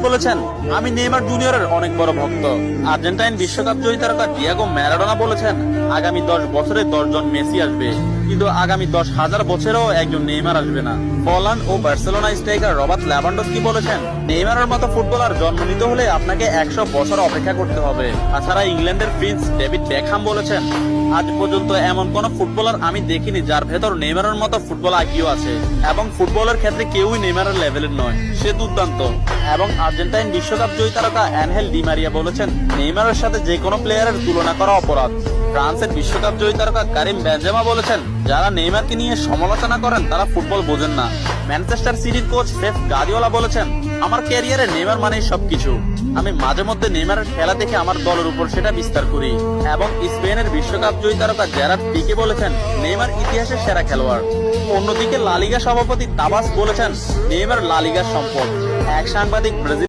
বলেছেন, আমি নেইমার জুনিয়রের অনেক বড় ভক্ত। আর্জেন্টাইন বিশ্বকাপ জয়ী তারকা ডিয়েগো ম্যারাডোনা বলেছেন, আগামী 10 বছরে 10 জন মেসি আসবে, কিন্তু আগামী 10,000 বছরেও একজন নেইমার আসবে না। পোল্যান্ড ও বার্সেলোনা স্ট্রাইকার রবার্ট লেভানডস্কি বলেছেন, নেইমারের মতো ফুটবলার জন্ম নিতে হলে আপনাকে 100 বছর অপেক্ষা করতে হবে। তাছাড়া ইংল্যান্ডের প্রিন্স ডেভিড বেকহাম বলেছেন, আজ পর্যন্ত এমন কোন ফুটবলার আমি দেখিনি যার ভেতর নেইমারের মতো ফুটবল আইকিউ আছে, এবং ফুটবলের ক্ষেত্রে কেউই নেইমারের লেভেলের নয়, সে দুর্দান্ত। এবং আর্জেন্টাইন বিশ্বকাপ জয়ী তারকা অ্যানহেল ডি মারিয়া বলেছেন, নেইমারের সাথে যে কোনো প্লেয়ারের তুলনা করা অপরাধ। ফ্রান্সের বিশ্বকাপ জয়ী তারকা কারিম বেনজেমা বলেছেন, যারা নেইমারকে নিয়ে সমালোচনা করেন তারা ফুটবল বোঝেন না। ম্যানচেস্টার সিটির কোচ পেপ গার্দিওলা বলেছেন, আমার ক্যারিয়ারে নেইমার মানেই সবকিছু। আমি মাঝে মধ্যে নেইমারের খেলা দেখে আমার দলের উপর সেটা বিস্তার করি। এবং স্পেনের বিশ্বকাপ জয়ী তারকা জেরার্ড পিকে বলেছেন, নেইমার ইতিহাসের সেরা খেলোয়াড়। অন্যদিকে লা লিগা সভাপতি তাবাস বলেছেন, নেইমার লা লিগার সম্পদ। এক সাংবাদিক ব্রাজিল